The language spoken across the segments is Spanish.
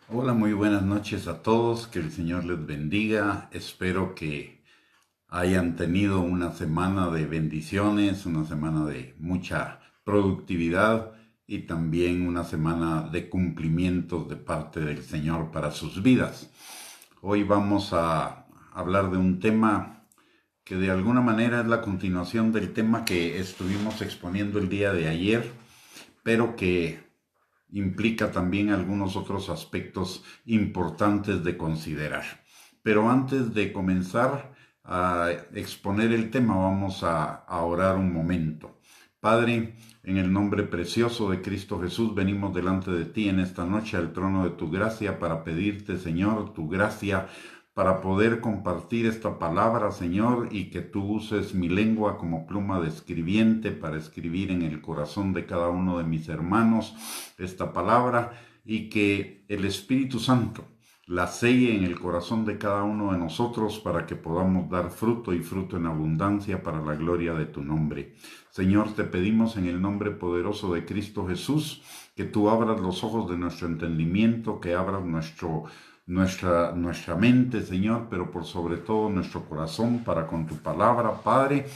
Hola, muy buenas noches a todos, que el Señor les bendiga. Espero que hayan tenido una semana de bendiciones, una semana de mucha productividad y también una semana de cumplimientos de parte del Señor para sus vidas. Hoy vamos a hablar de un tema que de alguna manera es la continuación del tema que estuvimos exponiendo el día de ayer, pero que implica también algunos otros aspectos importantes de considerar. Pero antes de comenzar a exponer el tema, vamos a orar un momento. Padre, en el nombre precioso de Cristo Jesús, venimos delante de ti en esta noche al trono de tu gracia para pedirte, Señor, tu gracia para poder compartir esta palabra, Señor, y que tú uses mi lengua como pluma de escribiente para escribir en el corazón de cada uno de mis hermanos esta palabra y que el Espíritu Santo la selle en el corazón de cada uno de nosotros para que podamos dar fruto y fruto en abundancia para la gloria de tu nombre. Señor, te pedimos en el nombre poderoso de Cristo Jesús que tú abras los ojos de nuestro entendimiento, que abras nuestra mente, Señor, pero por sobre todo nuestro corazón para con tu palabra, Padre,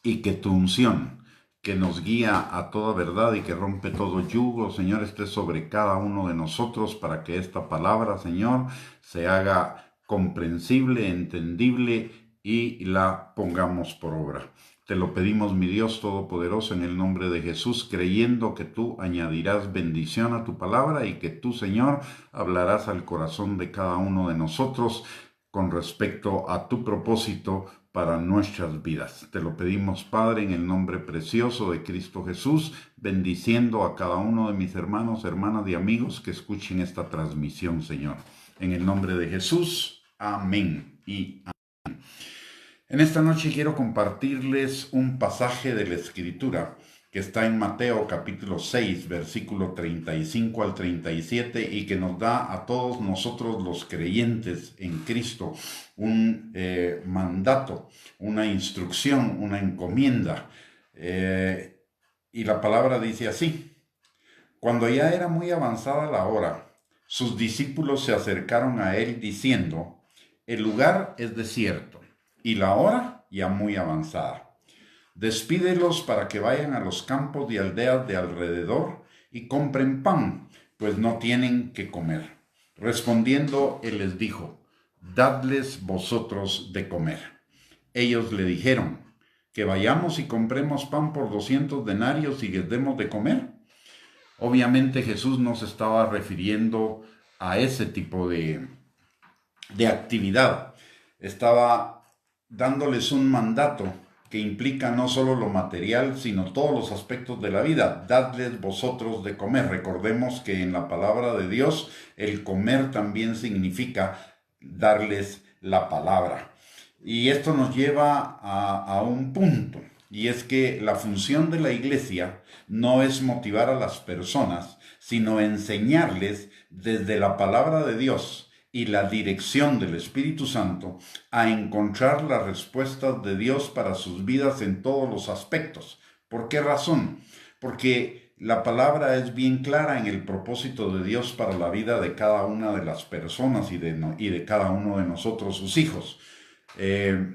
y que tu unción, que nos guía a toda verdad y que rompe todo yugo, Señor, esté sobre cada uno de nosotros para que esta palabra, Señor, se haga comprensible, entendible y la pongamos por obra. Te lo pedimos, mi Dios Todopoderoso, en el nombre de Jesús, creyendo que tú añadirás bendición a tu palabra y que tú, Señor, hablarás al corazón de cada uno de nosotros con respecto a tu propósito para nuestras vidas. Te lo pedimos, Padre, en el nombre precioso de Cristo Jesús, bendiciendo a cada uno de mis hermanos, hermanas y amigos que escuchen esta transmisión, Señor. En el nombre de Jesús, amén y amén. En esta noche quiero compartirles un pasaje de la Escritura que está en Mateo capítulo 6, versículo 35 al 37 y que nos da a todos nosotros los creyentes en Cristo un mandato, una instrucción, una encomienda. Y la palabra dice así: cuando ya era muy avanzada la hora, sus discípulos se acercaron a él diciendo: el lugar es desierto y la hora ya muy avanzada. Despídelos para que vayan a los campos y aldeas de alrededor y compren pan, pues no tienen que comer. Respondiendo, él les dijo: dadles vosotros de comer. Ellos le dijeron: que vayamos y compremos pan por 200 denarios y les demos de comer. Obviamente Jesús no se estaba refiriendo a ese tipo de actividad. Estaba dándoles un mandato que implica no solo lo material, sino todos los aspectos de la vida. Dadles vosotros de comer. Recordemos que en la palabra de Dios el comer también significa darles la palabra. Y esto nos lleva a un punto, y es que la función de la iglesia no es motivar a las personas, sino enseñarles desde la palabra de Dios y la dirección del Espíritu Santo a encontrar las respuestas de Dios para sus vidas en todos los aspectos. ¿Por qué razón? Porque la palabra es bien clara en el propósito de Dios para la vida de cada una de las personas y de cada uno de nosotros, sus hijos. Eh,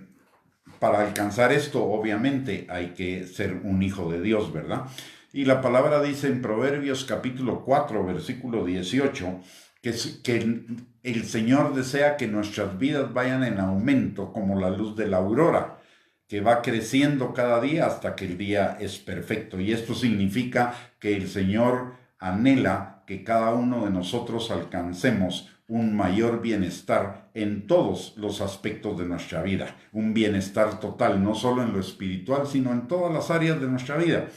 para alcanzar esto, obviamente, hay que ser un hijo de Dios, ¿verdad? Y la palabra dice en Proverbios capítulo 4, versículo 18, que el Señor desea que nuestras vidas vayan en aumento como la luz de la aurora, que va creciendo cada día hasta que el día es perfecto. Y esto significa que el Señor anhela que cada uno de nosotros alcancemos un mayor bienestar en todos los aspectos de nuestra vida, un bienestar total, no solo en lo espiritual, sino en todas las áreas de nuestra vida.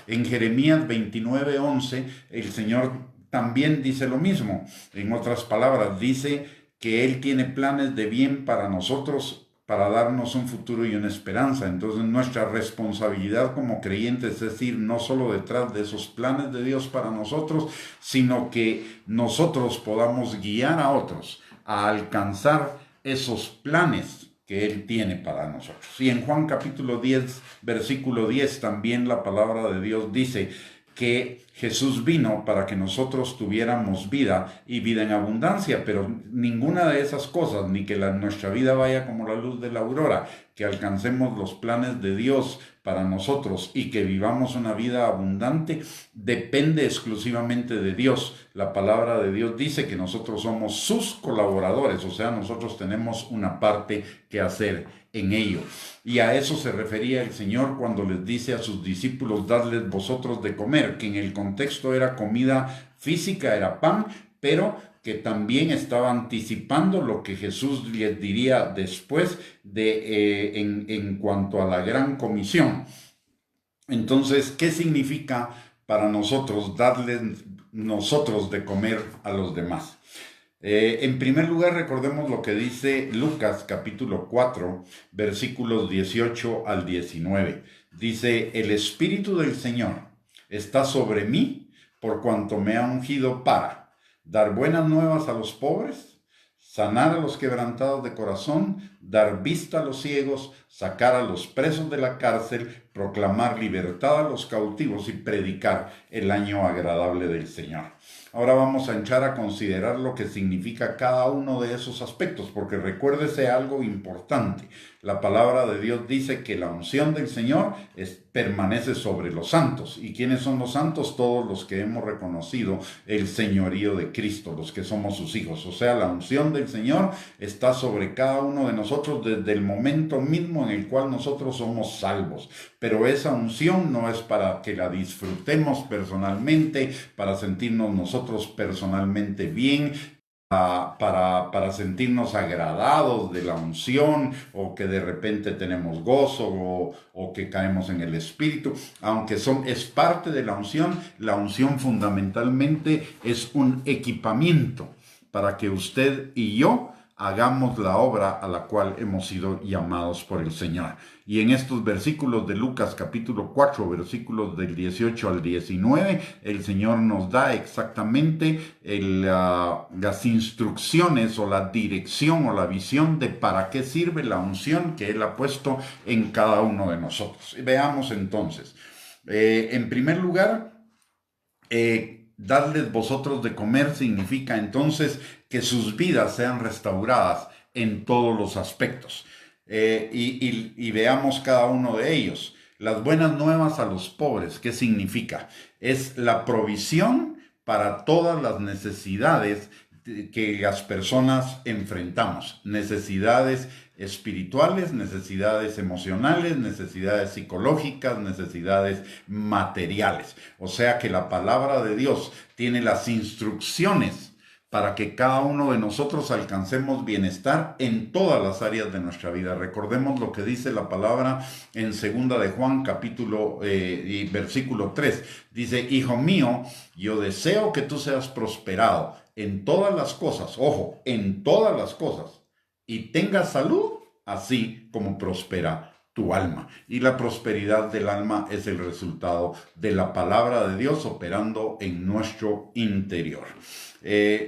En Jeremías 29:11, el Señor también dice lo mismo. En otras palabras, dice que Él tiene planes de bien para nosotros, para darnos un futuro y una esperanza. Entonces nuestra responsabilidad como creyentes es ir no solo detrás de esos planes de Dios para nosotros, sino que nosotros podamos guiar a otros a alcanzar esos planes que Él tiene para nosotros. Y en Juan capítulo 10, versículo 10, también la palabra de Dios dice que Jesús vino para que nosotros tuviéramos vida y vida en abundancia, pero ninguna de esas cosas, ni que nuestra vida vaya como la luz de la aurora, que alcancemos los planes de Dios para nosotros y que vivamos una vida abundante, depende exclusivamente de Dios. La palabra de Dios dice que nosotros somos sus colaboradores, o sea, nosotros tenemos una parte que hacer en ello. Y a eso se refería el Señor cuando les dice a sus discípulos, dadles vosotros de comer, que en el contexto era comida física, era pan, pero que también estaba anticipando lo que Jesús les diría después en cuanto a la gran comisión. Entonces, ¿qué significa para nosotros darles nosotros de comer a los demás? En primer lugar, recordemos lo que dice Lucas capítulo 4, versículos 18 al 19. Dice, el Espíritu del Señor está sobre mí por cuanto me ha ungido para dar buenas nuevas a los pobres, sanar a los quebrantados de corazón, dar vista a los ciegos, sacar a los presos de la cárcel, proclamar libertad a los cautivos y predicar el año agradable del Señor. Ahora vamos a entrar a considerar lo que significa cada uno de esos aspectos, porque recuérdese algo importante. La palabra de Dios dice que la unción del Señor permanece sobre los santos. ¿Y quiénes son los santos? Todos los que hemos reconocido el señorío de Cristo, los que somos sus hijos. O sea, la unción del Señor está sobre cada uno de nosotros desde el momento mismo en el cual nosotros somos salvos. Pero esa unción no es para que la disfrutemos personalmente, para sentirnos nosotros personalmente bien, para sentirnos agradados de la unción, o que de repente tenemos gozo, o que caemos en el Espíritu. Aunque es parte de la unción fundamentalmente es un equipamiento para que usted y yo hagamos la obra a la cual hemos sido llamados por el Señor. Y en estos versículos de Lucas capítulo 4, versículos del 18 al 19, el Señor nos da exactamente las instrucciones o la dirección o la visión de para qué sirve la unción que Él ha puesto en cada uno de nosotros. Veamos entonces. En primer lugar, darles vosotros de comer significa entonces que sus vidas sean restauradas en todos los aspectos. Y veamos cada uno de ellos. Las buenas nuevas a los pobres, ¿qué significa? Es la provisión para todas las necesidades que las personas enfrentamos. Necesidades espirituales, necesidades emocionales, necesidades psicológicas, necesidades materiales. O sea que la palabra de Dios tiene las instrucciones para que cada uno de nosotros alcancemos bienestar en todas las áreas de nuestra vida. Recordemos lo que dice la palabra en 2 de Juan capítulo y versículo 3. Dice, hijo mío, yo deseo que tú seas prosperado en todas las cosas, ojo, en todas las cosas, y tengas salud, así como prospera tu alma. Y la prosperidad del alma es el resultado de la palabra de Dios operando en nuestro interior.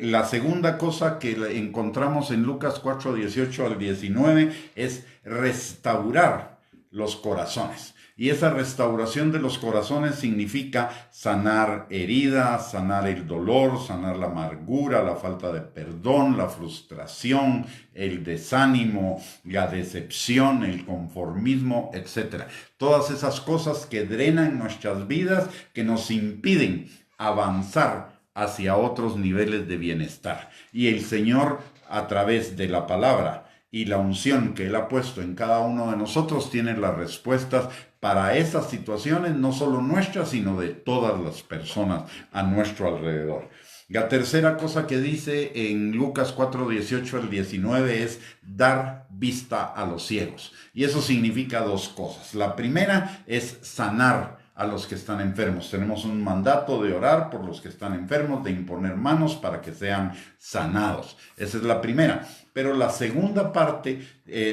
La segunda cosa que encontramos en Lucas 4, 18 al 19 es restaurar los corazones. Y esa restauración de los corazones significa sanar heridas, sanar el dolor, sanar la amargura, la falta de perdón, la frustración, el desánimo, la decepción, el conformismo, etc. Todas esas cosas que drenan nuestras vidas, que nos impiden avanzar hacia otros niveles de bienestar. Y el Señor, a través de la palabra y la unción que Él ha puesto en cada uno de nosotros, tiene las respuestas para esas situaciones, no solo nuestras, sino de todas las personas a nuestro alrededor. La tercera cosa que dice en Lucas 4, 18 al 19 es dar vista a los ciegos. Y eso significa dos cosas. La primera es sanar a los que están enfermos. Tenemos un mandato de orar por los que están enfermos, de imponer manos para que sean sanados. Esa es la primera. Pero la segunda parte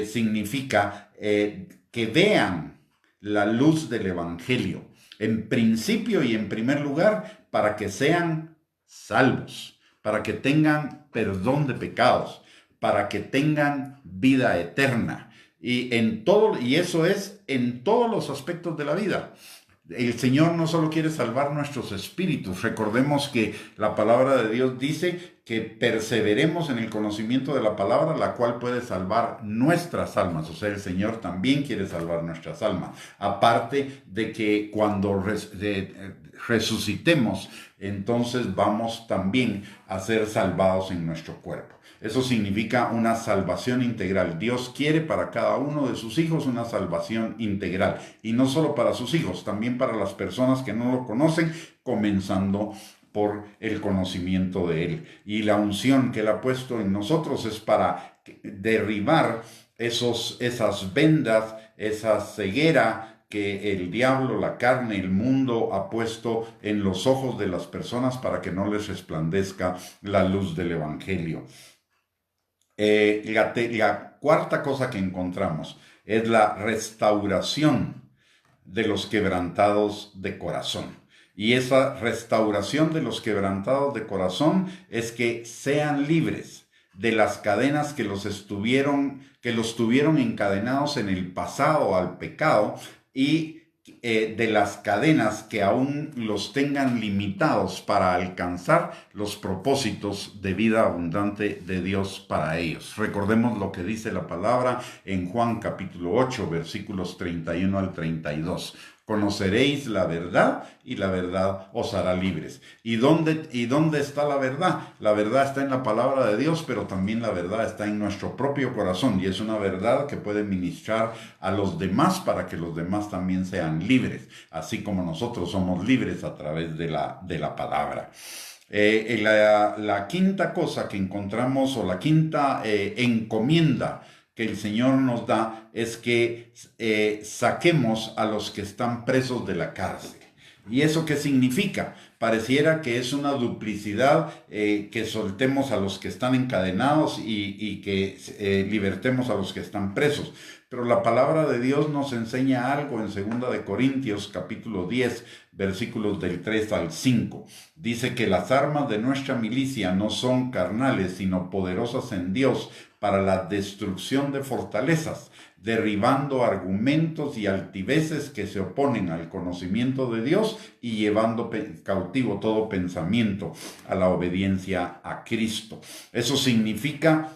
significa que vean la luz del Evangelio, en principio y en primer lugar, para que sean salvos, para que tengan perdón de pecados, para que tengan vida eterna. Y eso es en todos los aspectos de la vida. El Señor no solo quiere salvar nuestros espíritus. Recordemos que la palabra de Dios dice que perseveremos en el conocimiento de la palabra, la cual puede salvar nuestras almas. O sea, el Señor también quiere salvar nuestras almas. Aparte de que cuando resucitemos, entonces vamos también a ser salvados en nuestro cuerpo. Eso significa una salvación integral. Dios quiere para cada uno de sus hijos una salvación integral. Y no solo para sus hijos, también para las personas que no lo conocen, comenzando por el conocimiento de Él. Y la unción que Él ha puesto en nosotros es para derribar esas vendas, esa ceguera que el diablo, la carne, el mundo ha puesto en los ojos de las personas para que no les resplandezca la luz del Evangelio. La cuarta cosa que encontramos es la restauración de los quebrantados de corazón. Y esa restauración de los quebrantados de corazón es que sean libres de las cadenas que los tuvieron encadenados en el pasado al pecado y de las cadenas que aún los tengan limitados para alcanzar los propósitos de vida abundante de Dios para ellos. Recordemos lo que dice la palabra en Juan capítulo 8, versículos 31 al 32. Conoceréis la verdad y la verdad os hará libres. ¿Y dónde está la verdad? La verdad está en la palabra de Dios, pero también la verdad está en nuestro propio corazón. Y es una verdad que puede ministrar a los demás para que los demás también sean libres, así como nosotros somos libres a través de la palabra. La quinta cosa que encontramos, o la quinta encomienda que el Señor nos da, es que saquemos a los que están presos de la cárcel. ¿Y eso qué significa? Pareciera que es una duplicidad, que soltemos a los que están encadenados y que libertemos a los que están presos. Pero la palabra de Dios nos enseña algo en 2 de Corintios capítulo 10, versículos del 3 al 5. Dice que las armas de nuestra milicia no son carnales, sino poderosas en Dios para la destrucción de fortalezas, derribando argumentos y altiveces que se oponen al conocimiento de Dios y llevando cautivo todo pensamiento a la obediencia a Cristo. Eso significa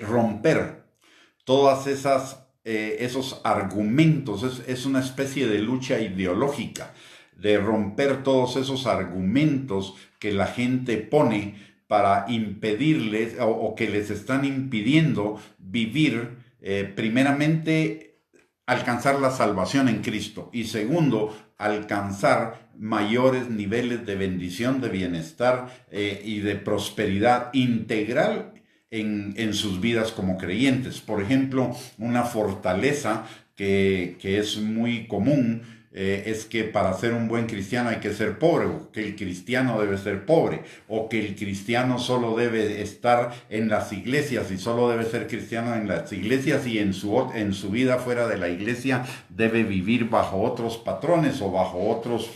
romper todas esos argumentos. Es una especie de lucha ideológica, de romper todos esos argumentos que la gente pone para impedirles o que les están impidiendo vivir, primeramente, alcanzar la salvación en Cristo, y segundo, alcanzar mayores niveles de bendición, de bienestar y de prosperidad integral en sus vidas como creyentes. Por ejemplo, una fortaleza que es muy común es que para ser un buen cristiano hay que ser pobre, o que el cristiano debe ser pobre, o que el cristiano solo debe estar en las iglesias y solo debe ser cristiano en las iglesias, y en su vida fuera de la iglesia debe vivir bajo otros patrones o bajo otros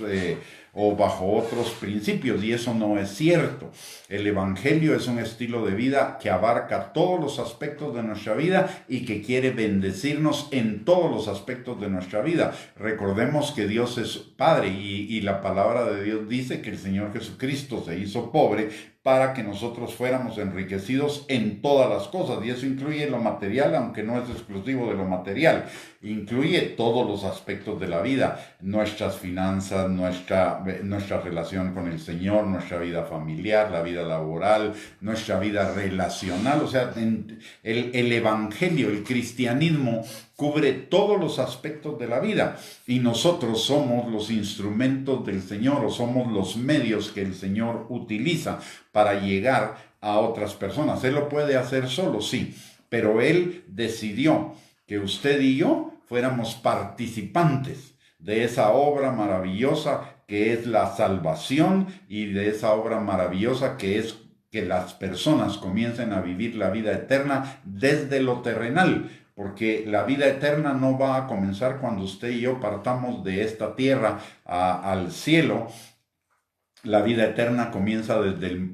principios, y eso no es cierto. El Evangelio es un estilo de vida que abarca todos los aspectos de nuestra vida y que quiere bendecirnos en todos los aspectos de nuestra vida. Recordemos que Dios es Padre, y la palabra de Dios dice que el Señor Jesucristo se hizo pobre para que nosotros fuéramos enriquecidos en todas las cosas, y eso incluye lo material, aunque no es exclusivo de lo material. Incluye todos los aspectos de la vida: nuestras finanzas, nuestra relación con el Señor, nuestra vida familiar, la vida laboral, nuestra vida relacional. O sea, el Evangelio, el cristianismo, cubre todos los aspectos de la vida, y nosotros somos los instrumentos del Señor, o somos los medios que el Señor utiliza para llegar a otras personas. Él lo puede hacer solo, sí, pero Él decidió que usted y yo fuéramos participantes de esa obra maravillosa que es la salvación, y de esa obra maravillosa que es que las personas comiencen a vivir la vida eterna desde lo terrenal. Porque la vida eterna no va a comenzar cuando usted y yo partamos de esta tierra al cielo, La vida eterna comienza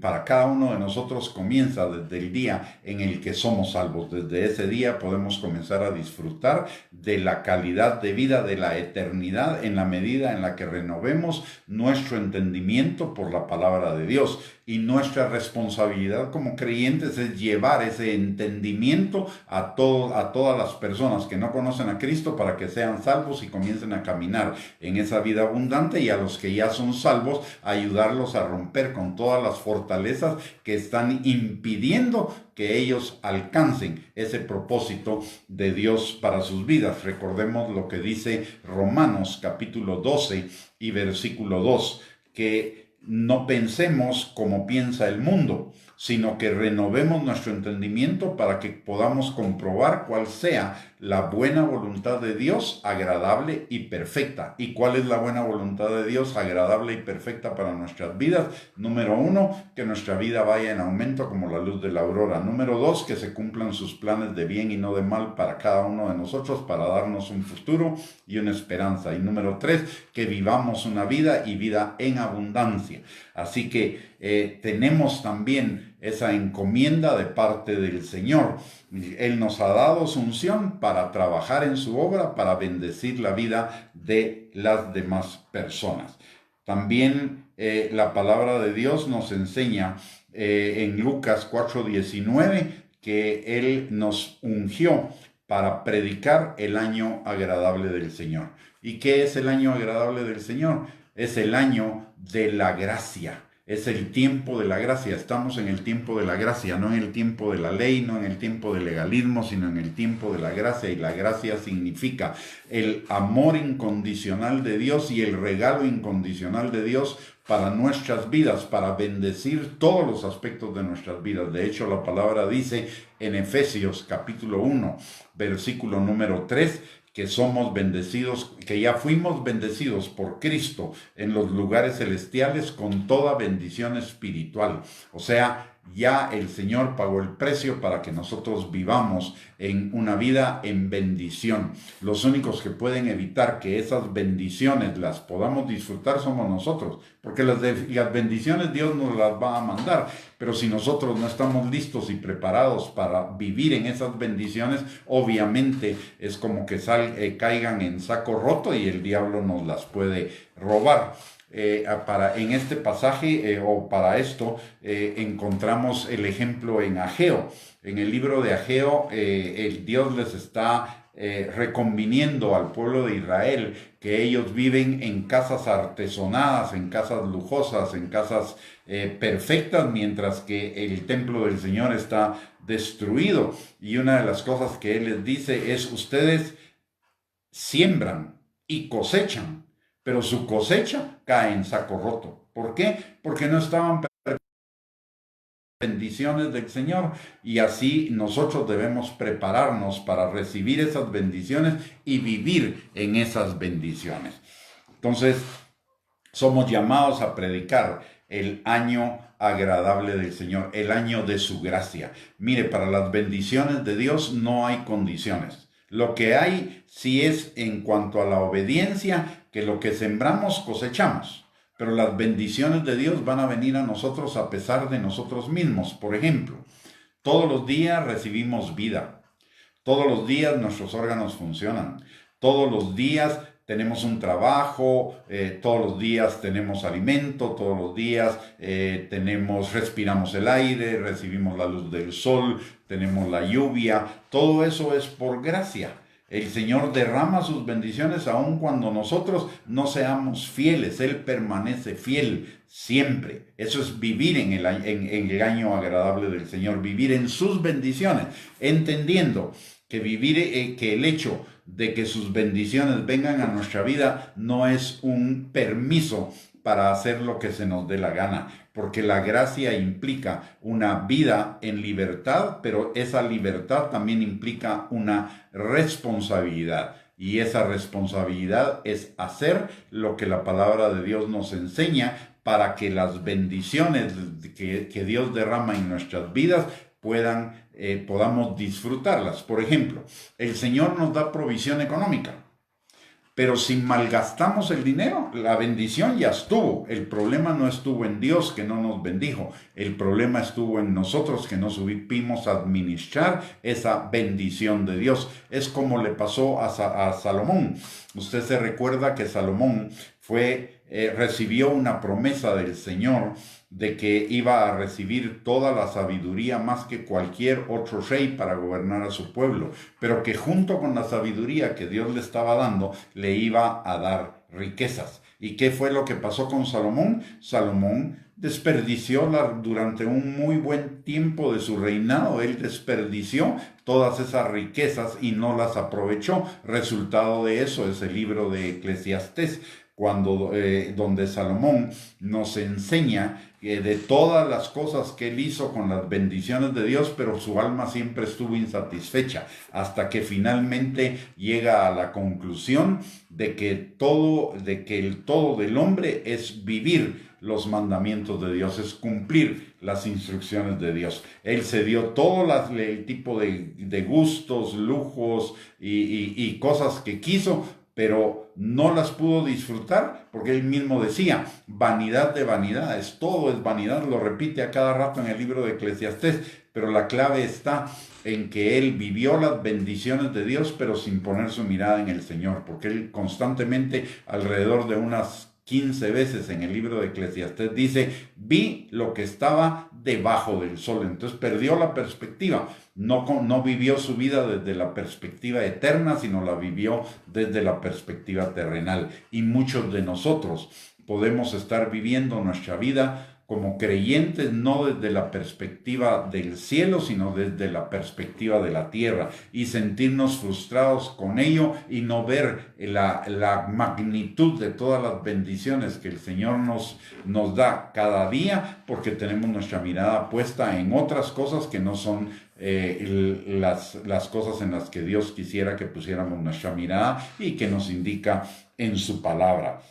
para cada uno de nosotros comienza desde el día en el que somos salvos. Desde ese día podemos comenzar a disfrutar de la calidad de vida, de la eternidad, en la medida en la que renovemos nuestro entendimiento por la palabra de Dios. Y nuestra responsabilidad como creyentes es llevar ese entendimiento a todas las personas que no conocen a Cristo para que sean salvos y comiencen a caminar en esa vida abundante, y a los que ya son salvos ayudarlos a romper con todas las fortalezas que están impidiendo que ellos alcancen ese propósito de Dios para sus vidas. Recordemos lo que dice Romanos capítulo 12 y versículo 2, que no pensemos como piensa el mundo, sino que renovemos nuestro entendimiento para que podamos comprobar cuál sea la buena voluntad de Dios, agradable y perfecta. ¿Y cuál es la buena voluntad de Dios, agradable y perfecta para nuestras vidas? Número 1, que nuestra vida vaya en aumento como la luz de la aurora. Número 2, que se cumplan sus planes de bien y no de mal para cada uno de nosotros, para darnos un futuro y una esperanza. Y número 3, que vivamos una vida y vida en abundancia. Así que tenemos también esa encomienda de parte del Señor. Él nos ha dado su unción para trabajar en su obra, para bendecir la vida de las demás personas. También la palabra de Dios nos enseña en Lucas 4:19 que Él nos ungió para predicar el año agradable del Señor. ¿Y qué es el año agradable del Señor? Es el año de la gracia. Es el tiempo de la gracia. Estamos en el tiempo de la gracia, no en el tiempo de la ley, no en el tiempo del legalismo, sino en el tiempo de la gracia. Y la gracia significa el amor incondicional de Dios y el regalo incondicional de Dios para nuestras vidas, para bendecir todos los aspectos de nuestras vidas. De hecho, la palabra dice en Efesios capítulo 1, versículo número 3, que somos bendecidos, que ya fuimos bendecidos por Cristo en los lugares celestiales con toda bendición espiritual. O sea, ya el Señor pagó el precio para que nosotros vivamos en una vida en bendición. Los únicos que pueden evitar que esas bendiciones las podamos disfrutar somos nosotros, porque las bendiciones Dios nos las va a mandar, pero si nosotros no estamos listos y preparados para vivir en esas bendiciones, obviamente es como que caigan en saco roto y el diablo nos las puede robar. En este pasaje o para esto encontramos el ejemplo en Ageo. En el libro de Ageo, el Dios les está reconviniendo al pueblo de Israel que ellos viven en casas artesonadas, en casas lujosas, en casas perfectas, mientras que el templo del Señor está destruido. Y una de las cosas que Él les dice es: ustedes siembran y cosechan, pero su cosecha cae en saco roto. ¿Por qué? Porque no estaban bendiciones del Señor, y así nosotros debemos prepararnos para recibir esas bendiciones y vivir en esas bendiciones. Entonces, somos llamados a predicar el año agradable del Señor, el año de su gracia. Mire, para las bendiciones de Dios no hay condiciones. Lo que hay sí es en cuanto a la obediencia, que lo que sembramos cosechamos. Pero las bendiciones de Dios van a venir a nosotros a pesar de nosotros mismos. Por ejemplo, todos los días recibimos vida. Todos los días nuestros órganos funcionan. Todos los días tenemos un trabajo, todos los días tenemos alimento, todos los días respiramos el aire, recibimos la luz del sol, tenemos la lluvia. Todo eso es por gracia. El Señor derrama sus bendiciones aun cuando nosotros no seamos fieles. Él permanece fiel siempre. Eso es vivir en el año agradable del Señor, vivir en sus bendiciones, entendiendo que que el hecho de que sus bendiciones vengan a nuestra vida no es un permiso para hacer lo que se nos dé la gana, porque la gracia implica una vida en libertad, pero esa libertad también implica una responsabilidad. Y esa responsabilidad es hacer lo que la palabra de Dios nos enseña para que las bendiciones que Dios derrama en nuestras vidas podamos disfrutarlas. Por ejemplo, el Señor nos da provisión económica. Pero si malgastamos el dinero, la bendición ya estuvo. El problema no estuvo en Dios que no nos bendijo. El problema estuvo en nosotros que no supimos administrar esa bendición de Dios. Es como le pasó a Salomón. Usted se recuerda que Salomón recibió una promesa del Señor de que iba a recibir toda la sabiduría más que cualquier otro rey para gobernar a su pueblo, pero que junto con la sabiduría que Dios le estaba dando, le iba a dar riquezas. ¿Y qué fue lo que pasó con Salomón? Salomón desperdició durante un muy buen tiempo de su reinado, él desperdició todas esas riquezas y no las aprovechó. Resultado de eso es el libro de Eclesiastés, donde Salomón nos enseña de todas las cosas que él hizo con las bendiciones de Dios, pero su alma siempre estuvo insatisfecha, hasta que finalmente llega a la conclusión de que el todo del hombre es vivir los mandamientos de Dios, es cumplir las instrucciones de Dios. Él se dio todo el tipo de gustos, lujos y cosas que quiso, pero no las pudo disfrutar porque él mismo decía, vanidad de vanidades, todo es vanidad, lo repite a cada rato en el libro de Eclesiastés, pero la clave está en que él vivió las bendiciones de Dios, pero sin poner su mirada en el Señor, porque él constantemente, alrededor de unas 15 veces en el libro de Eclesiastés dice, vi lo que estaba debajo del sol. Entonces perdió la perspectiva. No vivió su vida desde la perspectiva eterna, sino la vivió desde la perspectiva terrenal. Y muchos de nosotros podemos estar viviendo nuestra vida como creyentes, no desde la perspectiva del cielo, sino desde la perspectiva de la tierra, y sentirnos frustrados con ello y no ver la magnitud de todas las bendiciones que el Señor nos da cada día, porque tenemos nuestra mirada puesta en otras cosas que no son las cosas en las que Dios quisiera que pusiéramos nuestra mirada y que nos indica en su palabra.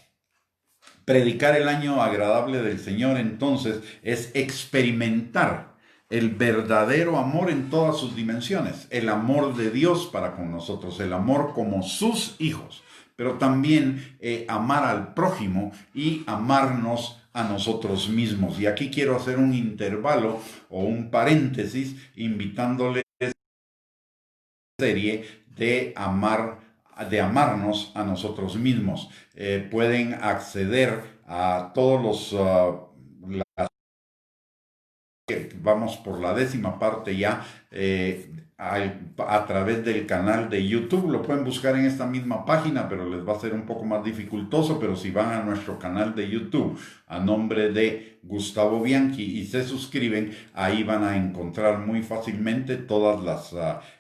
Predicar el año agradable del Señor, entonces, es experimentar el verdadero amor en todas sus dimensiones, el amor de Dios para con nosotros, el amor como sus hijos, pero también amar al prójimo y amarnos a nosotros mismos. Y aquí quiero hacer un intervalo o un paréntesis, invitándoles a la serie de amarnos a nosotros mismos. Pueden acceder a todos vamos por la 10ª parte ya, a través del canal de YouTube. Lo pueden buscar en esta misma página, pero les va a ser un poco más dificultoso. Pero si van a nuestro canal de YouTube a nombre de Gustavo Bianchi y se suscriben, ahí van a encontrar muy fácilmente todas las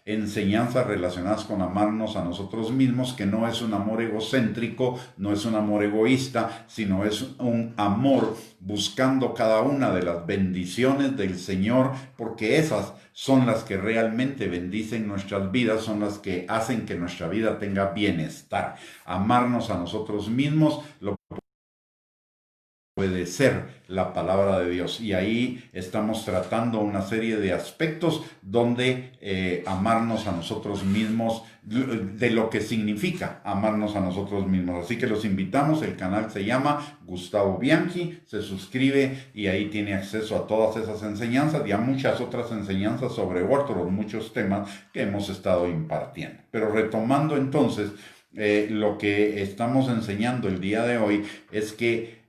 enseñanzas relacionadas con amarnos a nosotros mismos, que no es un amor egocéntrico, no es un amor egoísta, sino es un amor buscando cada una de las bendiciones del Señor, porque esas son las que realmente bendicen nuestras vidas, son las que hacen que nuestra vida tenga bienestar. Amarnos a nosotros mismos lo puede ser la palabra de Dios, y ahí estamos tratando una serie de aspectos donde amarnos a nosotros mismos, de lo que significa amarnos a nosotros mismos. Así que los invitamos, el canal se llama Gustavo Bianchi, se suscribe y ahí tiene acceso a todas esas enseñanzas y a muchas otras enseñanzas sobre muchos temas que hemos estado impartiendo. Pero retomando entonces, lo que estamos enseñando el día de hoy es que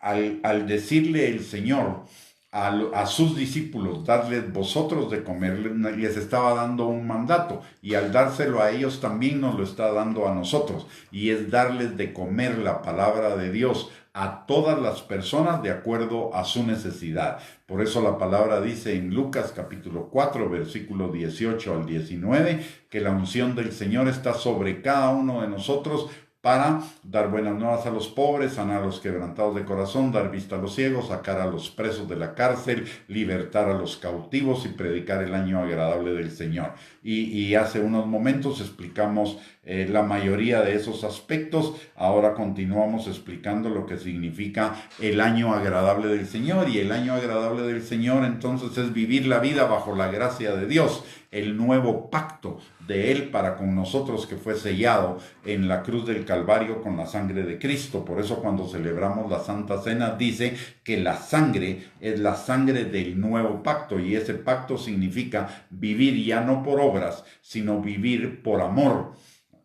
al decirle el Señor a sus discípulos, darles vosotros de comer, les estaba dando un mandato, y al dárselo a ellos también nos lo está dando a nosotros, y es darles de comer la palabra de Dios a todas las personas de acuerdo a su necesidad. Por eso la palabra dice en Lucas capítulo 4, versículo 18 al 19, que la unción del Señor está sobre cada uno de nosotros para dar buenas nuevas a los pobres, sanar a los quebrantados de corazón, dar vista a los ciegos, sacar a los presos de la cárcel, libertar a los cautivos y predicar el año agradable del Señor. Y hace unos momentos explicamos la mayoría de esos aspectos. Ahora continuamos explicando lo que significa el año agradable del Señor. Y el año agradable del Señor entonces es vivir la vida bajo la gracia de Dios, el nuevo pacto de Él para con nosotros, que fue sellado en la cruz del Calvario con la sangre de Cristo. Por eso cuando celebramos la Santa Cena dice que la sangre es la sangre del nuevo pacto, y ese pacto significa vivir ya no por obras, sino vivir por amor.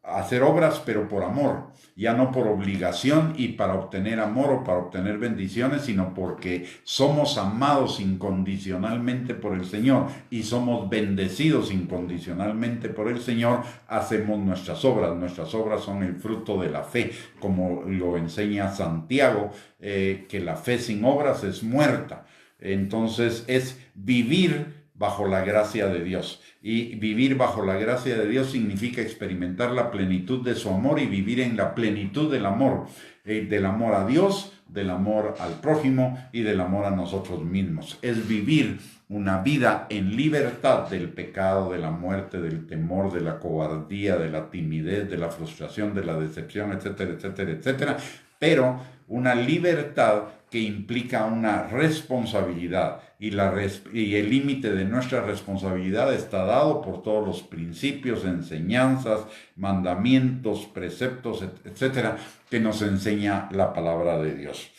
Hacer obras pero por amor, ya no por obligación y para obtener amor o para obtener bendiciones, sino porque somos amados incondicionalmente por el Señor y somos bendecidos incondicionalmente por el Señor. Hacemos nuestras obras son el fruto de la fe, como lo enseña Santiago, que la fe sin obras es muerta. Entonces es vivir bajo la gracia de Dios. Y vivir bajo la gracia de Dios significa experimentar la plenitud de su amor y vivir en la plenitud del amor a Dios, del amor al prójimo y del amor a nosotros mismos. Es vivir una vida en libertad del pecado, de la muerte, del temor, de la cobardía, de la timidez, de la frustración, de la decepción, etcétera, etcétera, etcétera, pero una libertad que implica una responsabilidad, y el límite de nuestra responsabilidad está dado por todos los principios, enseñanzas, mandamientos, preceptos, etcétera, que nos enseña la palabra de Dios.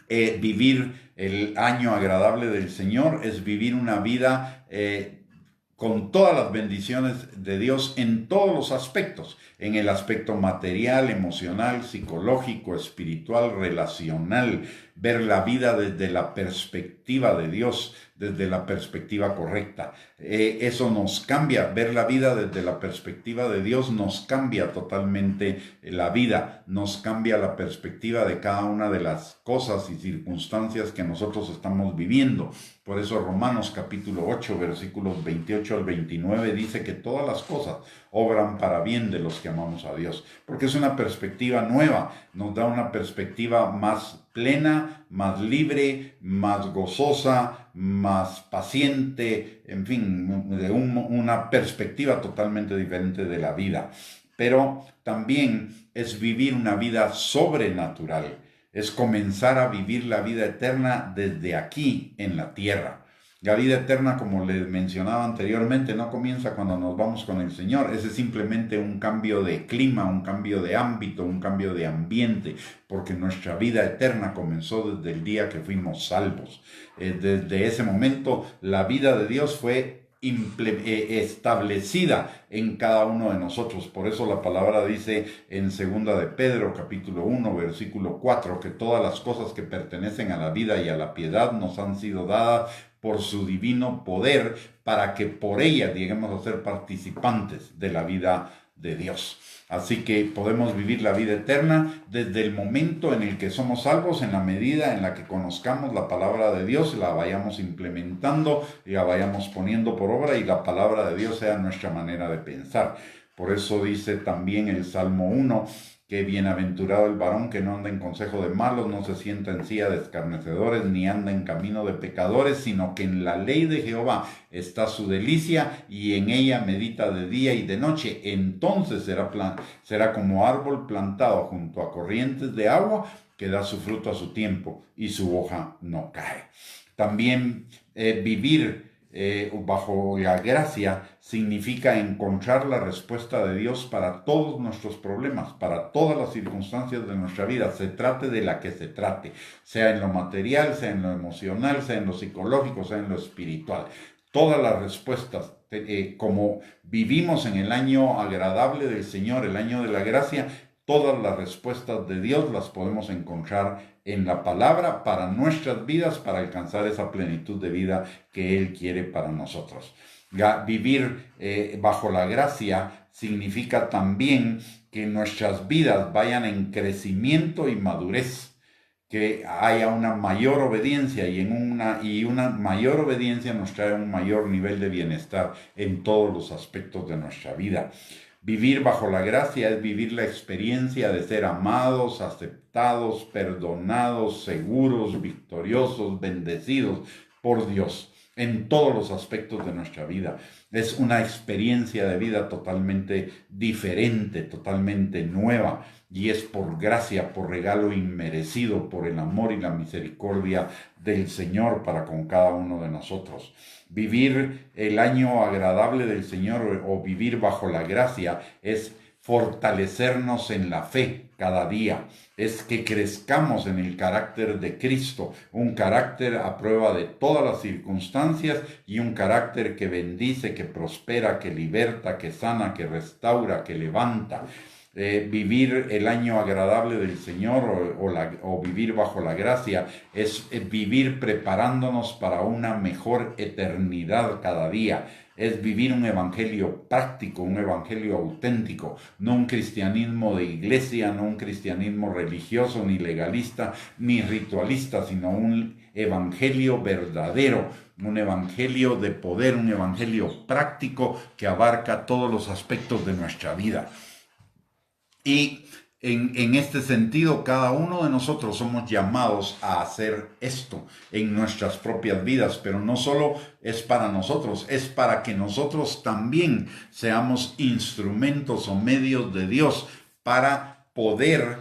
Vivir el año agradable del Señor es vivir una vida con todas las bendiciones de Dios en todos los aspectos, en el aspecto material, emocional, psicológico, espiritual, relacional, ver la vida desde la perspectiva de Dios, desde la perspectiva correcta. Eso nos cambia, ver la vida desde la perspectiva de Dios nos cambia totalmente la vida, nos cambia la perspectiva de cada una de las cosas y circunstancias que nosotros estamos viviendo. Por eso Romanos capítulo 8, versículos 28 al 29 dice que todas las cosas obran para bien de los que amamos a Dios, porque es una perspectiva nueva, nos da una perspectiva más plena, más libre, más gozosa, más paciente, en fin, de una perspectiva totalmente diferente de la vida. Pero también es vivir una vida sobrenatural, es comenzar a vivir la vida eterna desde aquí en la tierra. La vida eterna, como les mencionaba anteriormente, no comienza cuando nos vamos con el Señor. Ese es simplemente un cambio de clima, un cambio de ámbito, un cambio de ambiente, porque nuestra vida eterna comenzó desde el día que fuimos salvos. Desde ese momento, la vida de Dios fue establecida en cada uno de nosotros. Por eso la palabra dice en 2 de Pedro capítulo 1 versículo 4 que todas las cosas que pertenecen a la vida y a la piedad nos han sido dadas por su divino poder, para que por ella lleguemos a ser participantes de la vida de Dios. Así que podemos vivir la vida eterna desde el momento en el que somos salvos, en la medida en la que conozcamos la palabra de Dios, la vayamos implementando y la vayamos poniendo por obra, y la palabra de Dios sea nuestra manera de pensar. Por eso dice también el Salmo 1, que bienaventurado el varón que no anda en consejo de malos, no se sienta en silla de escarnecedores, ni anda en camino de pecadores, sino que en la ley de Jehová está su delicia, y en ella medita de día y de noche. Entonces será como árbol plantado junto a corrientes de agua, que da su fruto a su tiempo, y su hoja no cae. También vivir bajo la gracia significa encontrar la respuesta de Dios para todos nuestros problemas, para todas las circunstancias de nuestra vida, se trate de la que se trate, sea en lo material, sea en lo emocional, sea en lo psicológico, sea en lo espiritual. Todas las respuestas, como vivimos en el año agradable del Señor, el año de la gracia, todas las respuestas de Dios las podemos encontrar en la palabra para nuestras vidas, para alcanzar esa plenitud de vida que Él quiere para nosotros. Vivir bajo la gracia significa también que nuestras vidas vayan en crecimiento y madurez, que haya una mayor obediencia, y una mayor obediencia nos trae un mayor nivel de bienestar en todos los aspectos de nuestra vida. Vivir bajo la gracia es vivir la experiencia de ser amados, aceptados, perdonados, seguros, victoriosos, bendecidos por Dios. en todos los aspectos de nuestra vida. Es una experiencia de vida totalmente diferente, totalmente nueva, y es por gracia, por regalo inmerecido, por el amor y la misericordia del Señor para con cada uno de nosotros. Vivir el año agradable del Señor o vivir bajo la gracia es fortalecernos en la fe cada día, es que crezcamos en el carácter de Cristo, un carácter a prueba de todas las circunstancias y un carácter que bendice, que prospera, que liberta, que sana, que restaura, que levanta. Vivir el año agradable del Señor o vivir bajo la gracia es vivir preparándonos para una mejor eternidad cada día. Es vivir un evangelio práctico, un evangelio auténtico, no un cristianismo de iglesia, no un cristianismo religioso, ni legalista, ni ritualista, sino un evangelio verdadero, un evangelio de poder, un evangelio práctico que abarca todos los aspectos de nuestra vida. Y en este sentido, cada uno de nosotros somos llamados a hacer esto en nuestras propias vidas, pero no solo es para nosotros, es para que nosotros también seamos instrumentos o medios de Dios para poder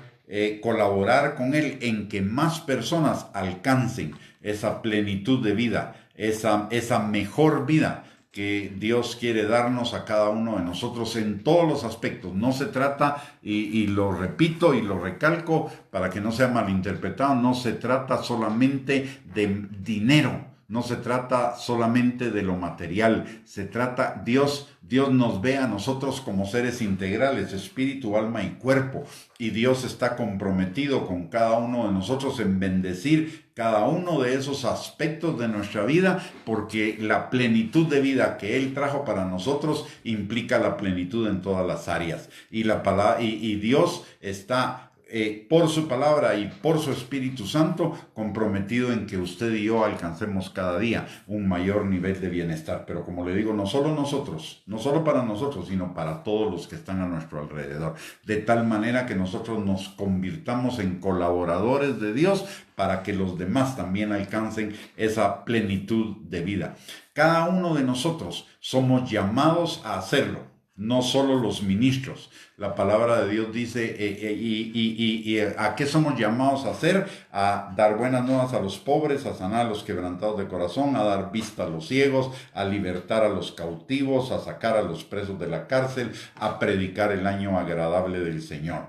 colaborar con Él en que más personas alcancen esa plenitud de vida, esa mejor vida que Dios quiere darnos a cada uno de nosotros en todos los aspectos. No se trata, y lo repito y lo recalco para que no sea malinterpretado, no se trata solamente de dinero, no se trata solamente de lo material, se trata, Dios nos ve a nosotros como seres integrales, espíritu, alma y cuerpo, y Dios está comprometido con cada uno de nosotros en bendecir cada uno de esos aspectos de nuestra vida, porque la plenitud de vida que Él trajo para nosotros implica la plenitud en todas las áreas, y Dios está por su palabra y por su Espíritu Santo, comprometido en que usted y yo alcancemos cada día un mayor nivel de bienestar. Pero como le digo, no solo nosotros, no solo para nosotros, sino para todos los que están a nuestro alrededor. De tal manera que nosotros nos convirtamos en colaboradores de Dios para que los demás también alcancen esa plenitud de vida. Cada uno de nosotros somos llamados a hacerlo. No solo los ministros. La palabra de Dios dice, ¿a qué somos llamados a hacer? A dar buenas nuevas a los pobres, a sanar a los quebrantados de corazón, a dar vista a los ciegos, a libertar a los cautivos, a sacar a los presos de la cárcel, a predicar el año agradable del Señor.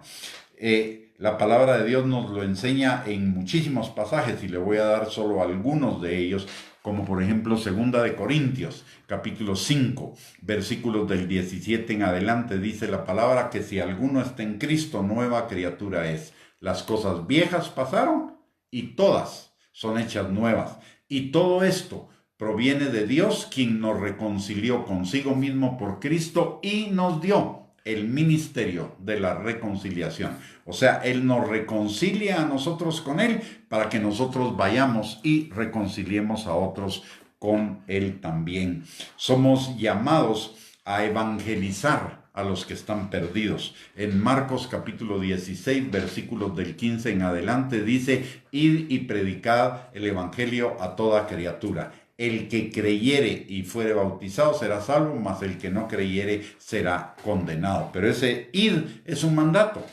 La palabra de Dios nos lo enseña en muchísimos pasajes y le voy a dar solo algunos de ellos, como por ejemplo 2 de Corintios, capítulo 5, versículos del 17 en adelante, dice la palabra que si alguno está en Cristo, nueva criatura es. Las cosas viejas pasaron y todas son hechas nuevas. Y todo esto proviene de Dios, quien nos reconcilió consigo mismo por Cristo y nos dio el ministerio de la reconciliación. O sea, Él nos reconcilia a nosotros con Él para que nosotros vayamos y reconciliemos a otros con Él también. Somos llamados a evangelizar a los que están perdidos. En Marcos capítulo 16, versículos del 15 en adelante, dice: id y predicad el evangelio a toda criatura. El que creyere y fuere bautizado será salvo, mas el que no creyere será condenado. Pero ese id es un mandato.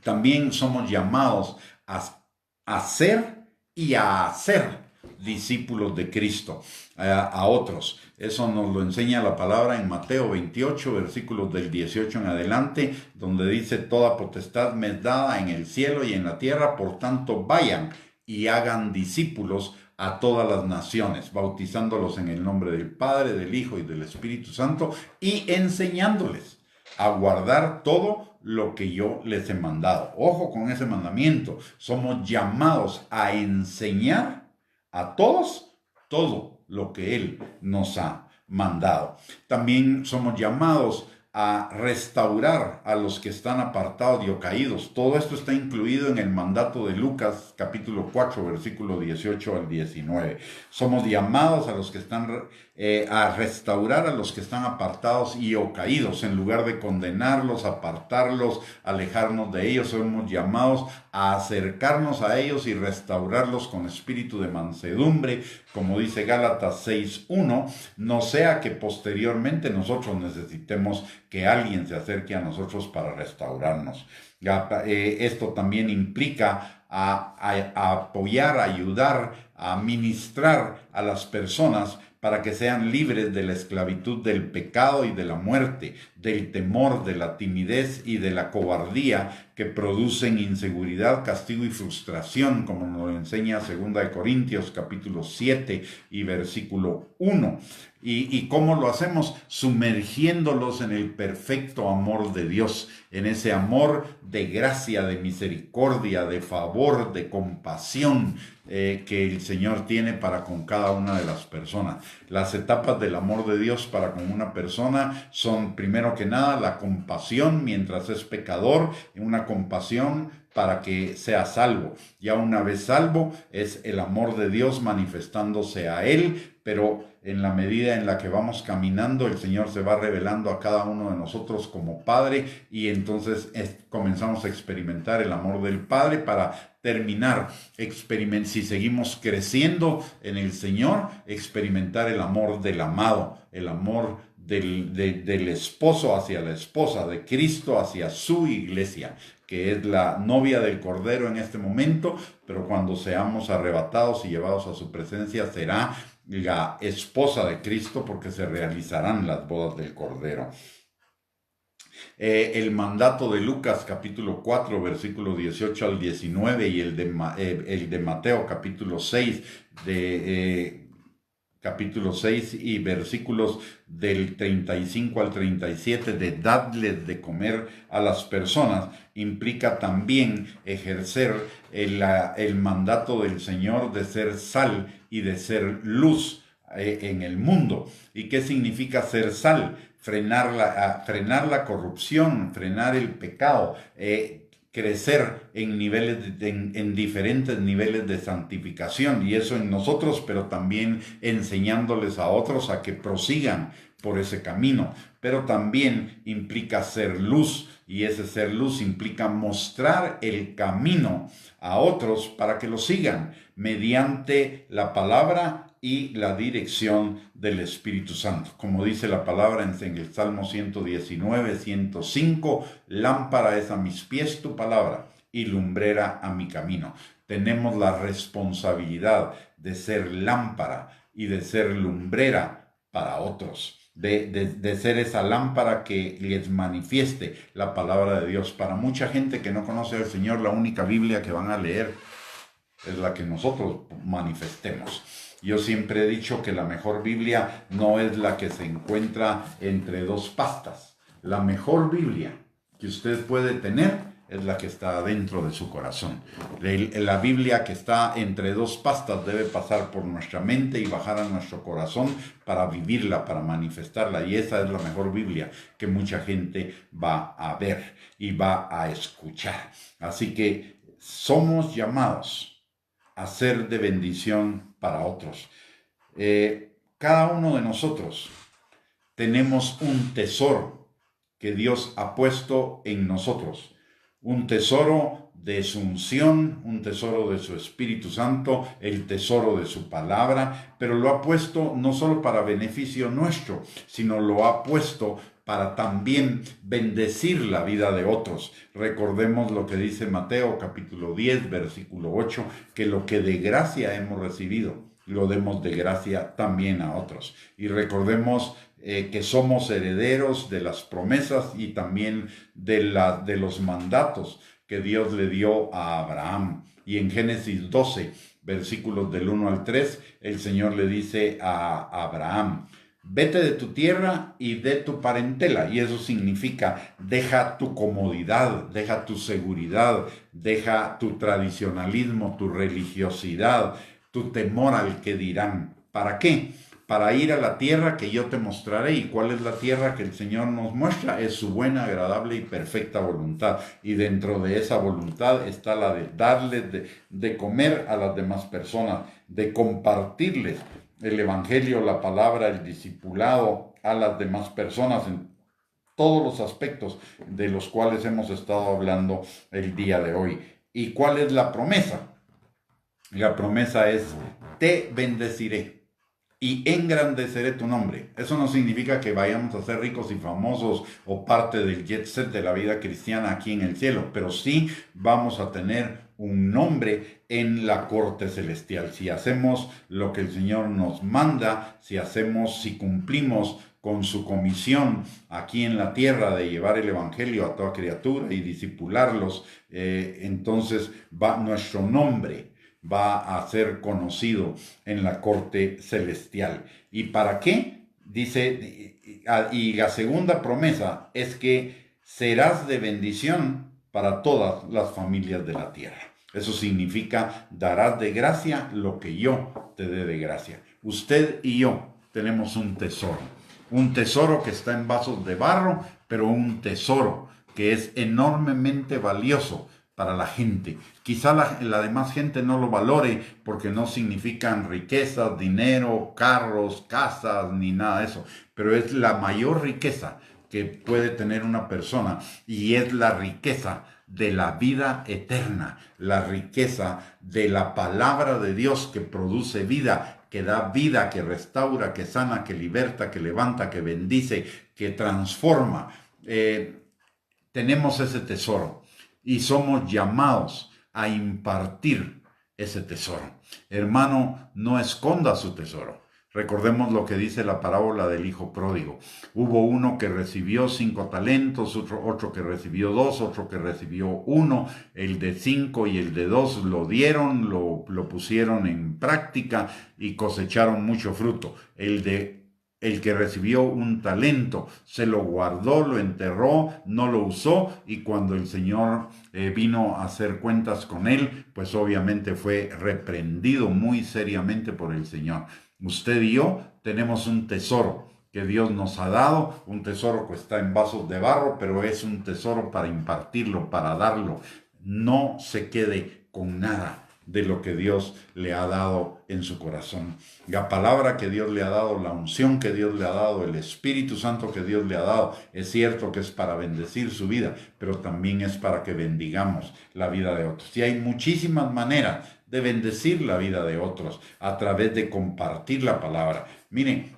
También somos llamados a ser y a hacer discípulos de Cristo a otros. Eso nos lo enseña la palabra en Mateo 28, versículos del 18 en adelante, donde dice: toda potestad me es dada en el cielo y en la tierra, por tanto vayan y hagan discípulos a todas las naciones, bautizándolos en el nombre del Padre, del Hijo y del Espíritu Santo, y enseñándoles a guardar todo lo que yo les he mandado. Ojo con ese mandamiento. Somos llamados a enseñar a todos todo lo que Él nos ha mandado. También somos llamados a restaurar a los que están apartados y o caídos. Todo esto está incluido en el mandato de Lucas capítulo 4, versículo 18 al 19. Somos llamados a los que están a restaurar a los que están apartados y o caídos. En lugar de condenarlos, apartarlos, alejarnos de ellos, somos llamados a acercarnos a ellos y restaurarlos con espíritu de mansedumbre, como dice Gálatas 6:1, no sea que posteriormente nosotros necesitemos que alguien se acerque a nosotros para restaurarnos. Esto también implica a apoyar, a ayudar, a ministrar a las personas para que sean libres de la esclavitud del pecado y de la muerte, del temor, de la timidez y de la cobardía que producen inseguridad, castigo y frustración, como nos lo enseña 2 Corintios capítulo 7 y versículo 1. ¿Y cómo lo hacemos? Sumergiéndolos en el perfecto amor de Dios, en ese amor de gracia, de misericordia, de favor, de compasión que el Señor tiene para con cada una de las personas. Las etapas del amor de Dios para con una persona son, primero que nada, la compasión mientras es pecador, una compasión para que sea salvo. Ya una vez salvo, es el amor de Dios manifestándose a él, pero en la medida en la que vamos caminando, el Señor se va revelando a cada uno de nosotros como Padre, y entonces comenzamos a experimentar el amor del Padre para terminar, si seguimos creciendo en el Señor, experimentar el amor del amado, el amor del esposo hacia la esposa, de Cristo hacia su iglesia, que es la novia del Cordero en este momento, pero cuando seamos arrebatados y llevados a su presencia será la esposa de Cristo, porque se realizarán las bodas del Cordero. El mandato de Lucas capítulo 4 versículo 18 al 19 y el de Mateo capítulo 6 capítulo 6 y versículos del 35 al 37 de darles de comer a las personas, implica también ejercer el mandato del Señor de ser sal y de ser luz en el mundo. ¿Y qué significa ser sal? Frenar la corrupción, frenar el pecado, crecer en diferentes niveles de santificación, y eso en nosotros, pero también enseñándoles a otros a que prosigan por ese camino. Pero también implica ser luz, y ese ser luz implica mostrar el camino a otros para que lo sigan mediante la palabra y la dirección del Espíritu Santo. Como dice la palabra en el Salmo 119, 105, lámpara es a mis pies tu palabra y lumbrera a mi camino. Tenemos la responsabilidad de ser lámpara y de ser lumbrera para otros, de ser esa lámpara que les manifieste la palabra de Dios. Para mucha gente que no conoce al Señor, la única Biblia que van a leer es la que nosotros manifestemos. Yo siempre he dicho que la mejor Biblia no es la que se encuentra entre dos pastas. La mejor Biblia que usted puede tener es la que está dentro de su corazón. La Biblia que está entre dos pastas debe pasar por nuestra mente y bajar a nuestro corazón para vivirla, para manifestarla. Y esa es la mejor Biblia que mucha gente va a ver y va a escuchar. Así que somos llamados a ser de bendición para otros. Cada uno de nosotros tenemos un tesoro que Dios ha puesto en nosotros, un tesoro de su unción, un tesoro de su Espíritu Santo, el tesoro de su palabra, pero lo ha puesto no solo para beneficio nuestro, sino lo ha puesto para también bendecir la vida de otros. Recordemos lo que dice Mateo capítulo 10, versículo 8, que lo que de gracia hemos recibido, lo demos de gracia también a otros. Y recordemos que somos herederos de las promesas y también de los mandatos que Dios le dio a Abraham. Y en Génesis 12, versículos del 1 al 3, el Señor le dice a Abraham: vete de tu tierra y de tu parentela. Y eso significa, deja tu comodidad, deja tu seguridad, deja tu tradicionalismo, tu religiosidad, tu temor al que dirán. ¿Para qué? para ir a la tierra que yo te mostraré. ¿Y cuál es la tierra que el Señor nos muestra? Es su buena, agradable y perfecta voluntad. Y dentro de esa voluntad está la de darles de comer a las demás personas, de compartirles el evangelio, la palabra, el discipulado a las demás personas en todos los aspectos de los cuales hemos estado hablando el día de hoy. ¿Y cuál es la promesa? La promesa es: te bendeciré y engrandeceré tu nombre. Eso no significa que vayamos a ser ricos y famosos o parte del jet set de la vida cristiana aquí en el cielo, pero sí vamos a tener un nombre en la corte celestial. Si hacemos lo que el Señor nos manda, si cumplimos con su comisión aquí en la tierra de llevar el evangelio a toda criatura y discipularlos, entonces nuestro nombre va a ser conocido en la corte celestial. ¿Y para qué? Dice, y la segunda promesa es que serás de bendición para todas las familias de la tierra. Eso significa, darás de gracia lo que yo te dé de gracia. Usted y yo tenemos un tesoro que está en vasos de barro, pero un tesoro que es enormemente valioso para la gente. Quizá la demás gente no lo valore porque no significan riquezas, dinero, carros, casas, ni nada de eso, pero es la mayor riqueza que puede tener una persona, y es la riqueza de la vida eterna, la riqueza de la palabra de Dios que produce vida, que da vida, que restaura, que sana, que liberta, que levanta, que bendice, que transforma. Tenemos ese tesoro y somos llamados a impartir ese tesoro. Hermano, no esconda su tesoro. Recordemos lo que dice la parábola del hijo pródigo. Hubo uno que recibió 5 talentos, otro que recibió 2, otro que recibió 1. El de 5 y el de 2 lo dieron, lo pusieron en práctica y cosecharon mucho fruto. El que recibió 1 talento se lo guardó, lo enterró, no lo usó, y cuando el Señor vino a hacer cuentas con él, pues obviamente fue reprendido muy seriamente por el Señor. Usted y yo tenemos un tesoro que Dios nos ha dado, un tesoro que está en vasos de barro, pero es un tesoro para impartirlo, para darlo. No se quede con nada de lo que Dios le ha dado en su corazón. La palabra que Dios le ha dado, la unción que Dios le ha dado, el Espíritu Santo que Dios le ha dado, es cierto que es para bendecir su vida, pero también es para que bendigamos la vida de otros. Y hay muchísimas maneras de bendecir la vida de otros a través de compartir la palabra. Miren,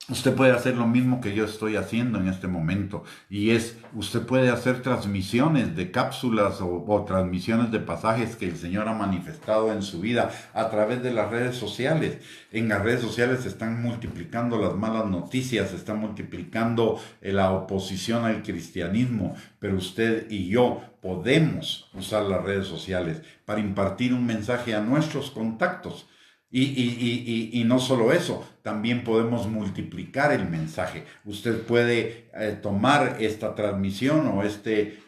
usted puede hacer lo mismo que yo estoy haciendo en este momento, y usted puede hacer transmisiones de cápsulas o transmisiones de pasajes que el Señor ha manifestado en su vida a través de las redes sociales. En las redes sociales se están multiplicando las malas noticias, se está multiplicando la oposición al cristianismo, pero usted y yo podemos usar las redes sociales para impartir un mensaje a nuestros contactos. Y no solo eso, también podemos multiplicar el mensaje. Usted puede tomar esta transmisión o este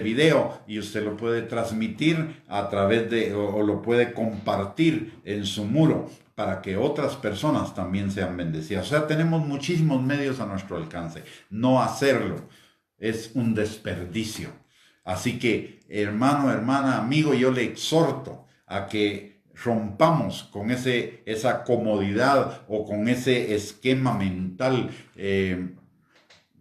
video, y usted lo puede transmitir a través o lo puede compartir en su muro para que otras personas también sean bendecidas. O sea, tenemos muchísimos medios a nuestro alcance. No hacerlo es un desperdicio. Así que, hermano, hermana, amigo, yo le exhorto a que rompamos con esa comodidad o con ese esquema mental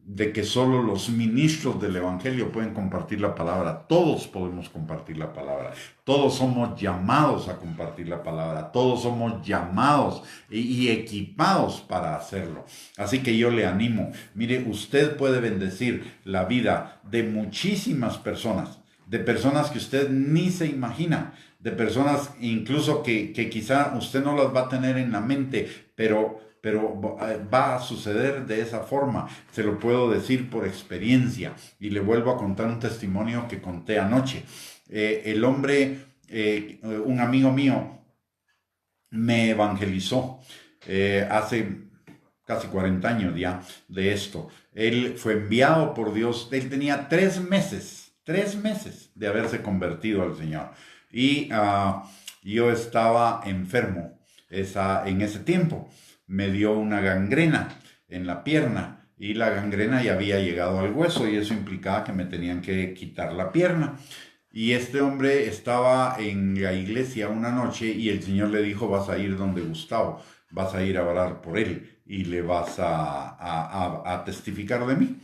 de que solo los ministros del evangelio pueden compartir la palabra. Todos podemos compartir la palabra. Todos somos llamados a compartir la palabra. Todos somos llamados y equipados para hacerlo. Así que yo le animo. Mire, usted puede bendecir la vida de muchísimas personas, de personas que usted ni se imagina, de personas incluso que quizá usted no las va a tener en la mente, pero va a suceder de esa forma. Se lo puedo decir por experiencia, y le vuelvo a contar un testimonio que conté anoche. El hombre, un amigo mío, me evangelizó hace casi 40 años ya de esto. Él fue enviado por Dios. Él tenía 3 meses de haberse convertido al Señor. Y yo estaba enfermo en ese tiempo. me dio una gangrena en la pierna y la gangrena ya había llegado al hueso y eso implicaba que me tenían que quitar la pierna. Y este hombre estaba en la iglesia una noche y el Señor le dijo, vas a ir donde Gustavo, vas a ir a orar por él y le vas a testificar de mí.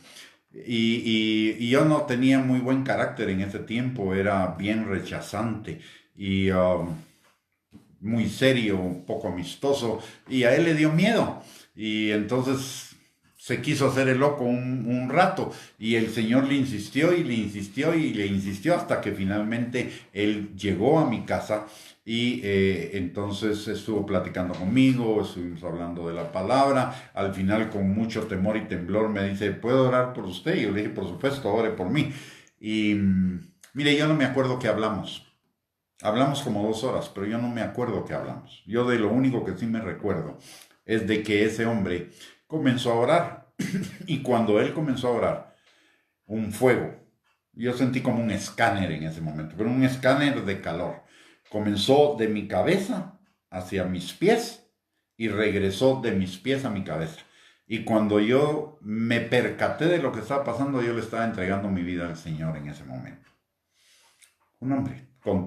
Y yo no tenía muy buen carácter en ese tiempo, era bien rechazante y muy serio, un poco amistoso, y a él le dio miedo. Y entonces se quiso hacer el loco un rato, y el Señor le insistió y le insistió y le insistió hasta que finalmente él llegó a mi casa y entonces estuvo platicando conmigo, estuvimos hablando de la palabra. Al final, con mucho temor y temblor, me dice, ¿puedo orar por usted? Y yo le dije, por supuesto, ore por mí. Y mire, yo no me acuerdo qué hablamos. Hablamos como 2 horas, pero yo no me acuerdo qué hablamos. Yo de lo único que sí me recuerdo es de que ese hombre comenzó a orar. Y cuando él comenzó a orar, un fuego, yo sentí como un escáner en ese momento, pero un escáner de calor. Comenzó de mi cabeza hacia mis pies y regresó de mis pies a mi cabeza. Y cuando yo me percaté de lo que estaba pasando, yo le estaba entregando mi vida al Señor en ese momento. Un hombre con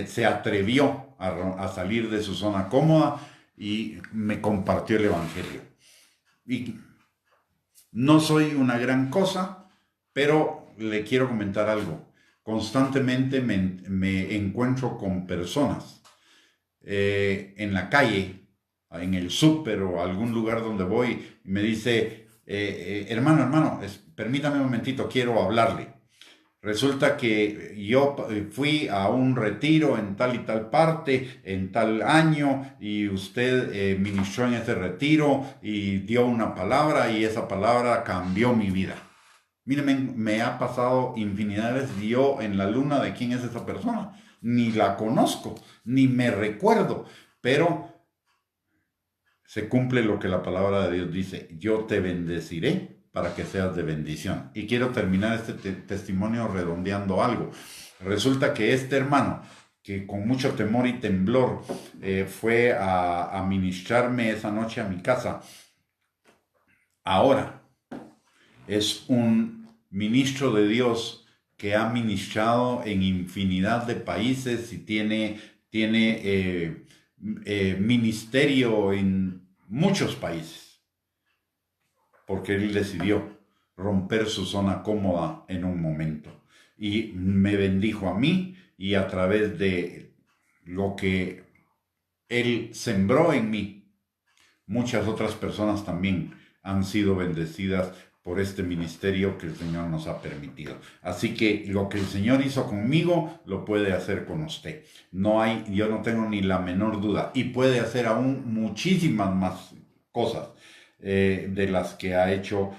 se atrevió a salir de su zona cómoda y me compartió el Evangelio. Y no soy una gran cosa, pero le quiero comentar algo. Constantemente me encuentro con personas en la calle, en el súper o algún lugar donde voy, y me dice, hermano, permítame un momentito, quiero hablarle. Resulta que yo fui a un retiro en tal y tal parte, en tal año, y usted ministró en ese retiro y dio una palabra y esa palabra cambió mi vida. Mire, me ha pasado infinidad de veces, yo en la luna de quién es esa persona, ni la conozco, ni me recuerdo, pero se cumple lo que la palabra de Dios dice, yo te bendeciré para que seas de bendición. Y quiero terminar este testimonio redondeando algo. Resulta que este hermano, que con mucho temor y temblor fue a ministrarme esa noche a mi casa, ahora es un ministro de Dios que ha ministrado en infinidad de países y tiene ministerio en muchos países, porque él decidió romper su zona cómoda en un momento. Y me bendijo a mí y a través de lo que él sembró en mí, muchas otras personas también han sido bendecidas por este ministerio que el Señor nos ha permitido. Así que lo que el Señor hizo conmigo, lo puede hacer con usted. Yo no tengo ni la menor duda. Y puede hacer aún muchísimas más cosas de las que ha hecho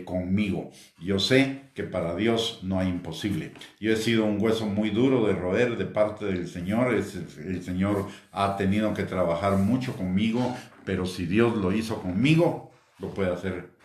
conmigo. Yo sé que para Dios no hay imposible. Yo he sido un hueso muy duro de roer de parte del Señor. El Señor ha tenido que trabajar mucho conmigo, pero si Dios lo hizo conmigo, lo puede hacer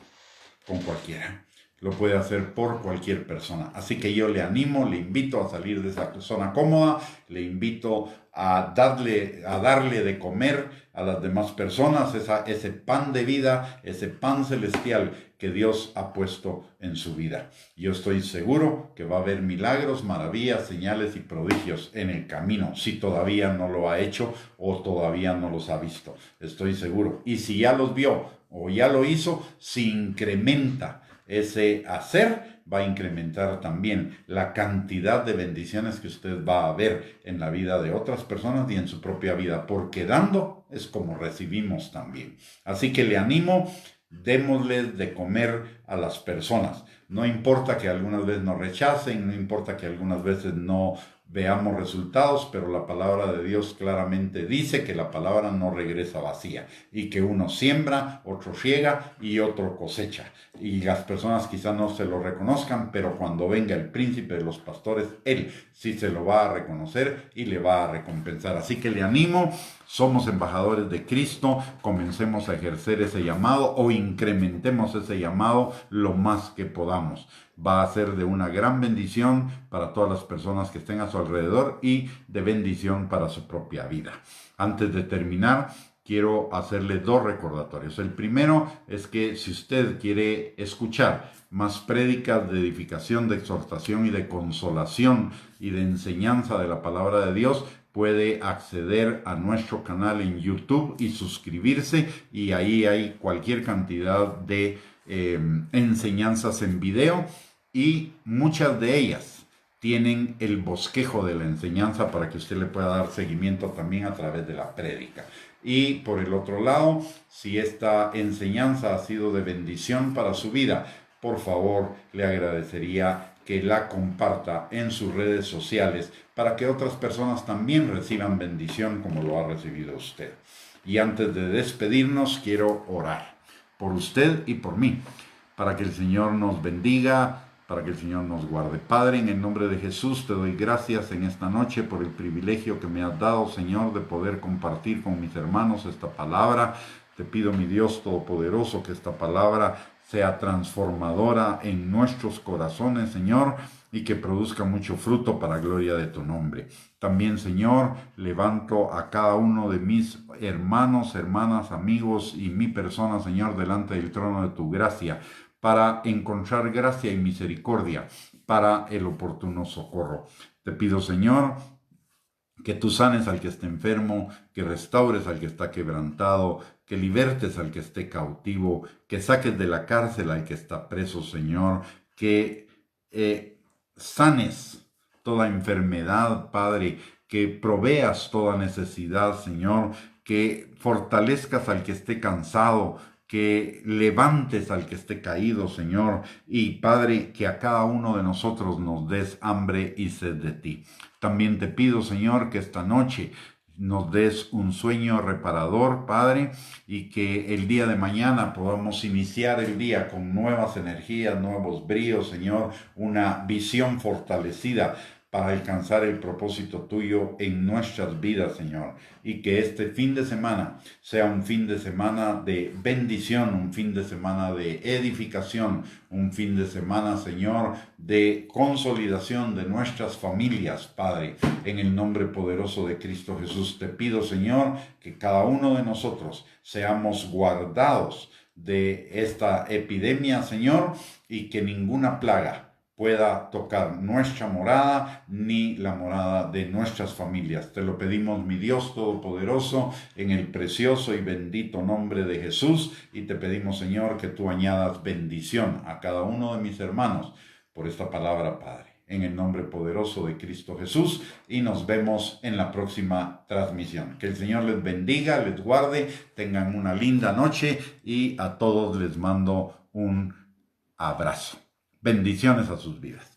con cualquiera. Lo puede hacer por cualquier persona. Así que yo le animo, le invito a salir de esa zona cómoda, le invito a darle de comer a las demás personas ese pan de vida, ese pan celestial que Dios ha puesto en su vida. Yo estoy seguro que va a haber milagros, maravillas, señales y prodigios en el camino, si todavía no lo ha hecho o todavía no los ha visto. Estoy seguro. Y si ya los vio o ya lo hizo, si incrementa ese hacer, va a incrementar también la cantidad de bendiciones que usted va a ver en la vida de otras personas y en su propia vida, porque dando es como recibimos también. Así que le animo, démosles de comer a las personas. No importa que algunas veces nos rechacen, no importa que algunas veces no veamos resultados, pero la palabra de Dios claramente dice que la palabra no regresa vacía y que uno siembra, otro riega y otro cosecha. y las personas quizá no se lo reconozcan, pero cuando venga el príncipe de los pastores, él sí se lo va a reconocer y le va a recompensar. Así que le animo, somos embajadores de Cristo, comencemos a ejercer ese llamado o incrementemos ese llamado lo más que podamos. Va a ser de una gran bendición para todas las personas que estén a su alrededor y de bendición para su propia vida. Antes de terminar, quiero hacerle dos recordatorios. El primero es que si usted quiere escuchar más prédicas de edificación, de exhortación y de consolación y de enseñanza de la palabra de Dios, puede acceder a nuestro canal en YouTube y suscribirse, y ahí hay cualquier cantidad de enseñanzas en video, y muchas de ellas tienen el bosquejo de la enseñanza para que usted le pueda dar seguimiento también a través de la prédica. Y por el otro lado, si esta enseñanza ha sido de bendición para su vida, por favor, le agradecería que la comparta en sus redes sociales para que otras personas también reciban bendición como lo ha recibido usted. Y antes de despedirnos, quiero orar por usted y por mí, para que el Señor nos bendiga, para que el Señor nos guarde. Padre, en el nombre de Jesús te doy gracias en esta noche por el privilegio que me has dado, Señor, de poder compartir con mis hermanos esta palabra. Te pido, mi Dios Todopoderoso, que esta palabra sea transformadora en nuestros corazones, Señor, y que produzca mucho fruto para gloria de tu nombre. También, Señor, levanto a cada uno de mis hermanos, hermanas, amigos y mi persona, Señor, delante del trono de tu gracia, para encontrar gracia y misericordia para el oportuno socorro. Te pido, Señor, que tú sanes al que esté enfermo, que restaures al que está quebrantado, que libertes al que esté cautivo, que saques de la cárcel al que está preso, Señor, que sanes toda enfermedad, Padre, que proveas toda necesidad, Señor, que fortalezcas al que esté cansado, que levantes al que esté caído, Señor, y Padre, que a cada uno de nosotros nos des hambre y sed de ti. También te pido, Señor, que esta noche nos des un sueño reparador, Padre, y que el día de mañana podamos iniciar el día con nuevas energías, nuevos bríos, Señor, una visión fortalecida para alcanzar el propósito tuyo en nuestras vidas, Señor. Y que este fin de semana sea un fin de semana de bendición, un fin de semana de edificación, un fin de semana, Señor, de consolidación de nuestras familias, Padre. En el nombre poderoso de Cristo Jesús te pido, Señor, que cada uno de nosotros seamos guardados de esta epidemia, Señor, y que ninguna plaga pueda tocar nuestra morada ni la morada de nuestras familias. Te lo pedimos, mi Dios Todopoderoso, en el precioso y bendito nombre de Jesús, y te pedimos, Señor, que tú añadas bendición a cada uno de mis hermanos por esta palabra, Padre, en el nombre poderoso de Cristo Jesús, y nos vemos en la próxima transmisión. Que el Señor les bendiga, les guarde, tengan una linda noche, y a todos les mando un abrazo. Bendiciones a sus vidas.